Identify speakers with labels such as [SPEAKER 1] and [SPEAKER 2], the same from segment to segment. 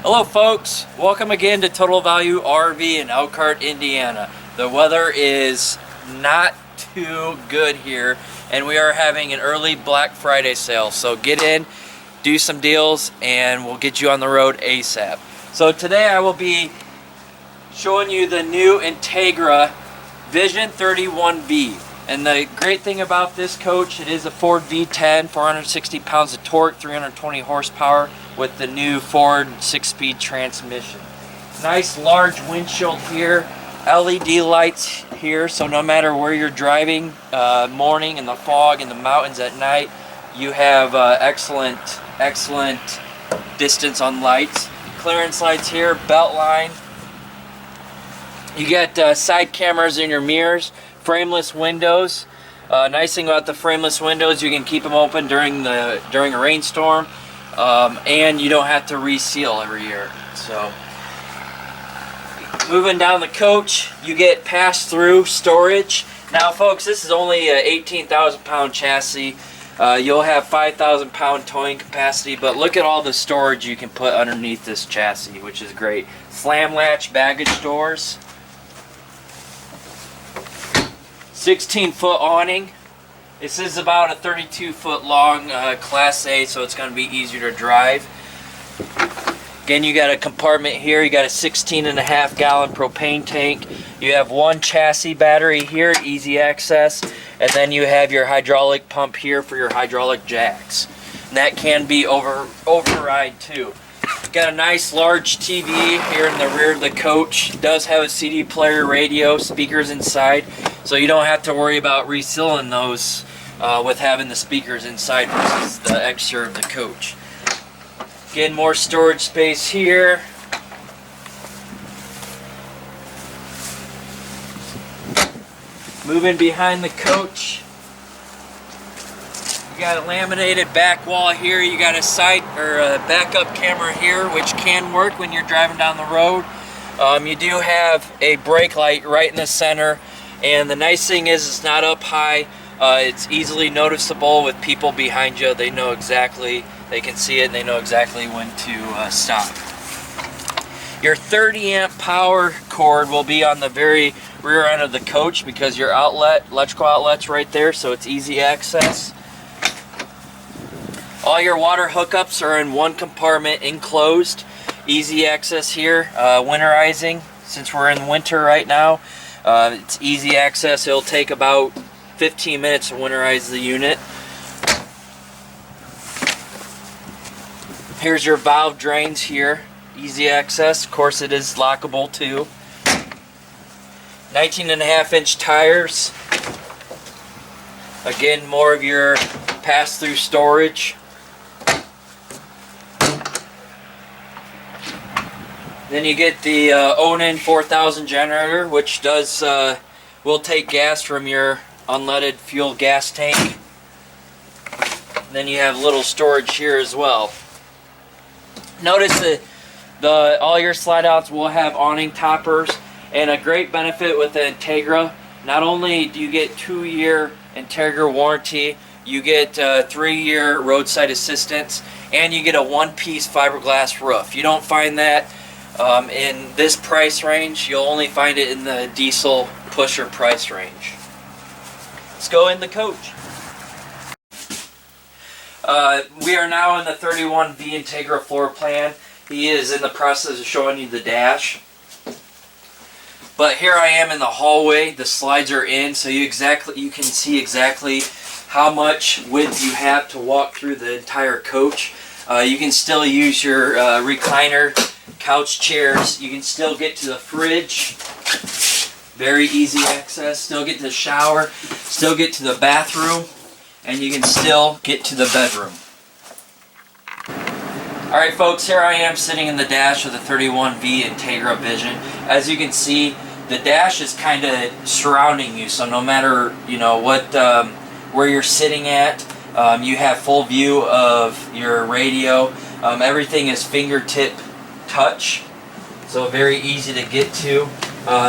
[SPEAKER 1] Hello folks, welcome again to Total Value RV in Elkhart, Indiana. The weather is not too good here and we are having an early Black Friday sale. So get in, do some deals, and we'll get you on the road ASAP. So today I will be showing you the new Entegra Vision 31B. And the great thing about this coach, it is a Ford V10, 460 pounds of torque, 320 horsepower with the new Ford 6-speed transmission. Nice large windshield here, LED lights here, so no matter where you're driving, morning in the fog, in the mountains at night, you have excellent distance on lights. Clearance lights here, belt line. You get side cameras in your mirrors. Frameless windows. Nice thing about the frameless windows, you can keep them open during a rainstorm, and you don't have to reseal every year. So, moving down the coach, you get pass-through storage. Now, folks, this is only an 18,000 pound chassis. You'll have 5,000 pound towing capacity, but look at all the storage you can put underneath this chassis, which is great. Slam latch baggage doors. 16-foot awning. This is about a 32-foot long Class A, so it's going to be easier to drive. Again, you got a compartment here. You got a 16.5 gallon propane tank. You have one chassis battery here, easy access, and then you have your hydraulic pump here for your hydraulic jacks. And that can be override too. Got a nice large TV here in the rear of the coach. It does have a CD player, radio, speakers inside, so you don't have to worry about resealing those with having the speakers inside versus the exterior of the coach. Again, more storage space here. Moving behind the coach, you got a laminated back wall here. You got a side or a backup camera here, which can work when you're driving down the road. You do have a brake light right in the center, and the nice thing is it's not up high. It's easily noticeable with people behind you. They know exactly, they can see it, and they know exactly when to stop. Your 30 amp power cord will be on the very rear end of the coach because your electrical outlet's right there, so it's easy access. All your water hookups are in one compartment, enclosed. Easy access here. Winterizing, since we're in winter right now, it's easy access. It'll take about 15 minutes to winterize the unit. Here's your valve drains here. Easy access. Of course, it is lockable too. 19.5-inch tires. Again, more of your pass-through storage. Then you get the Onan 4000 generator, which will take gas from your unleaded fuel gas tank. Then you have little storage here as well. Notice that all your slide outs will have awning toppers, and a great benefit with the Entegra, not only do you get 2-year Entegra warranty, you get 3-year roadside assistance, and you get a one-piece fiberglass roof. You don't find that in this price range. You'll only find it in the diesel pusher price range. Let's go in the coach. We are now in the 31B Entegra floor plan. He is in the process of showing you the dash. But here I am in the hallway. The slides are in, so you can see exactly how much width you have to walk through the entire coach. You can still use your recliner couch chairs. You can still get to the fridge. Very easy access. Still get to the shower. Still get to the bathroom. And you can still get to the bedroom. Alright folks, here I am sitting in the dash of the 31B Entegra Vision. As you can see, the dash is kind of surrounding you, so no matter where you're sitting at, you have full view of your radio. Everything is fingertip touch, so very easy to get to.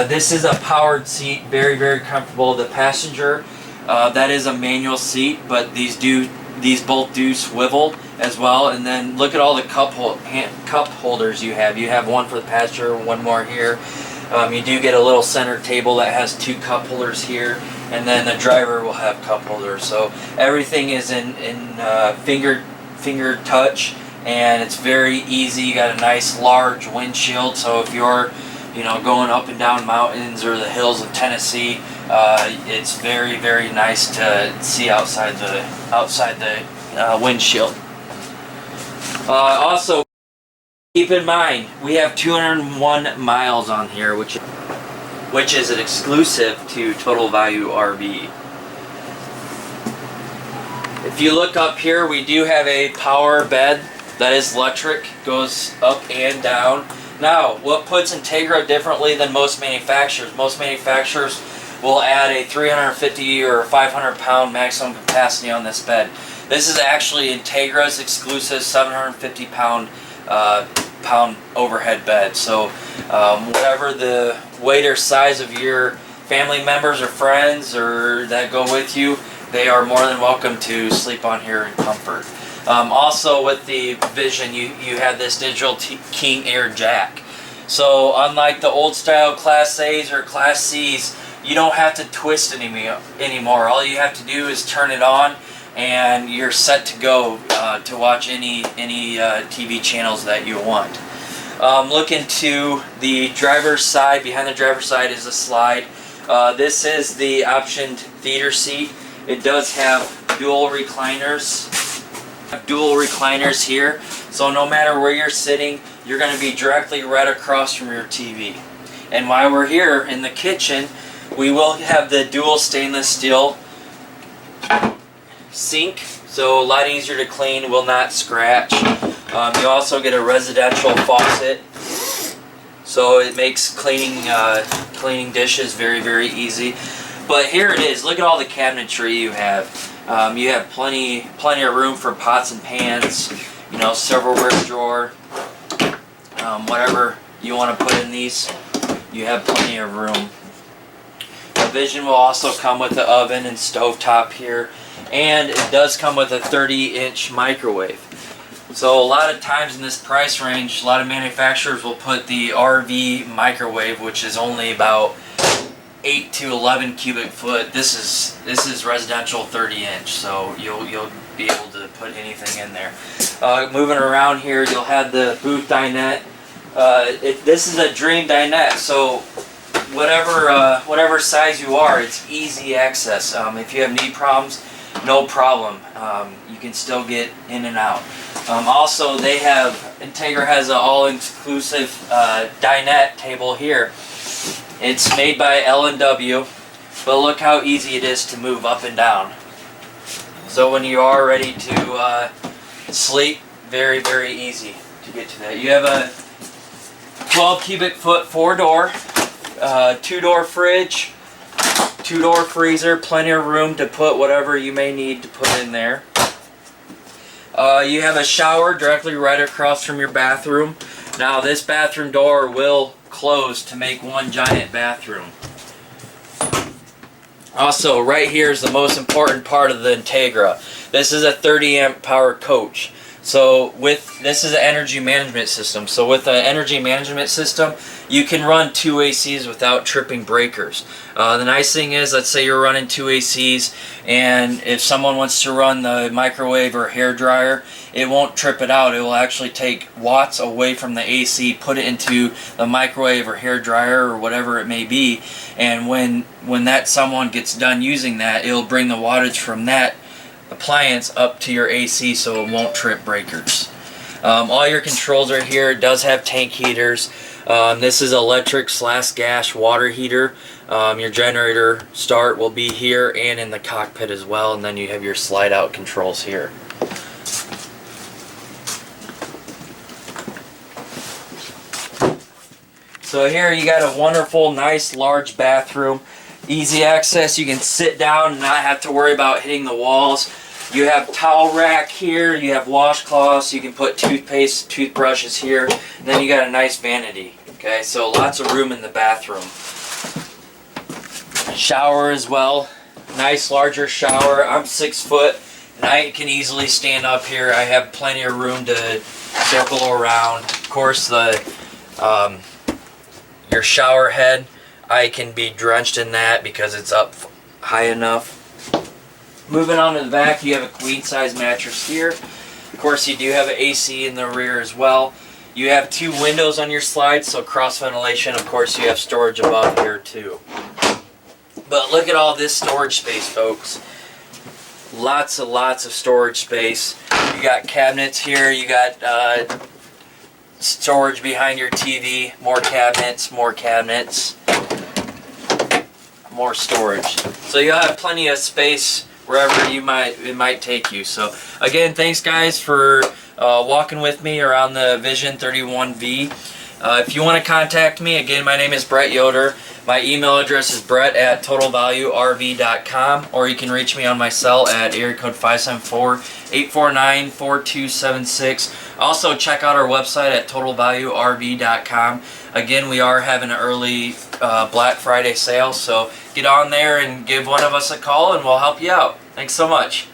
[SPEAKER 1] This is a powered seat, very, very comfortable. The passenger, that is a manual seat, but these do these both do swivel as well. And then look at all the cup holders you have. You have one for the passenger, one more here. You do get a little center table that has 2 cup holders here, and then the driver will have cup holders. So everything is in finger touch, and it's very easy. You got a nice large windshield, so if you're going up and down mountains or the hills of Tennessee, it's very, very nice to see outside the windshield. Also, keep in mind, we have 201 miles on here, which is an exclusive to Total Value RV. If you look up here, we do have a power bed that is electric, goes up and down. Now, what puts Entegra differently than most manufacturers? Most manufacturers will add a 350 or 500 pound maximum capacity on this bed. This is actually Entegra's exclusive 750 pound overhead bed. So whatever the weight or size of your family members or friends or that go with you, they are more than welcome to sleep on here in comfort. Also with the Vision, you have this digital King Air jack. So unlike the old style Class A's or Class C's, you don't have to twist anymore. All you have to do is turn it on, and you're set to go to watch any TV channels that you want. Looking to the driver's side, behind the driver's side is a slide. This is the optioned theater seat. It does have dual recliners here, so no matter where you're sitting, you're going to be directly right across from your TV. And while we're here in the kitchen, we will have the dual stainless steel sink, so a lot easier to clean, will not scratch. You also get a residential faucet, so it makes cleaning dishes very, very easy. But here it is. Look at all the cabinetry you have. You have plenty of room for pots and pans, silverware drawer, whatever you want to put in these. You have plenty of room. The Vision will also come with the oven and stovetop here, and it does come with a 30-inch microwave. So a lot of times in this price range, a lot of manufacturers will put the RV microwave, which is only about 8 to 11 cubic foot. This is residential 30-inch, so you'll be able to put anything in there. Moving around here, you'll have the booth dinette. This is a dream dinette, so whatever size you are, it's easy access. If you have knee problems, no problem. You can still get in and out. Also, Entegra has an all-inclusive dinette table here. It's made by L&W, but look how easy it is to move up and down. So when you are ready to sleep, very, very easy to get to that. You have a 12 cubic foot 4-door, 2-door fridge, 2-door freezer, plenty of room to put whatever you may need to put in there. You have a shower directly right across from your bathroom. Now this bathroom door will close to make one giant bathroom. Also, right here is the most important part of the Entegra. This is a 30 amp power coach. So this is an energy management system. So with the energy management system, you can run 2 ACs without tripping breakers. The nice thing is, let's say you're running 2 ACs, and if someone wants to run the microwave or hair dryer, it won't trip it out. It will actually take watts away from the AC, put it into the microwave or hair dryer or whatever it may be, and when that someone gets done using that, it'll bring the wattage from that appliance up to your AC, so it won't trip breakers. All your controls are here. It does have tank heaters. This is electric / gas water heater. Your generator start will be here and in the cockpit as well, and then you have your slide out controls here. So here you got a wonderful, nice, large bathroom. Easy access. You can sit down and not have to worry about hitting the walls. You have towel rack here. You have washcloths. You can put toothpaste, toothbrushes here. And then you got a nice vanity. Okay, so lots of room in the bathroom. Shower as well. Nice larger shower. I'm 6 foot, And I can easily stand up here. I have plenty of room to circle around. Of course, the your shower head, I can be drenched in that because it's up high enough. Moving on to the back, you have a queen size mattress here. Of course, you do have an AC in the rear as well. You have 2 windows on your slide, so cross ventilation. Of course, you have storage above here too. But look at all this storage space, folks. Lots of storage space. You got cabinets here. You got storage behind your TV. More cabinets, more storage. So you'll have plenty of space wherever it might take you. So again, thanks guys for walking with me around the Vision 31V. If you want to contact me, again, my name is Brett Yoder. My email address is brett@totalvaluerv.com, or you can reach me on my cell at area code 574-849-4276. Also, check out our website at totalvaluerv.com. Again, we are having an early Black Friday sale, so get on there and give one of us a call and we'll help you out. Thanks so much.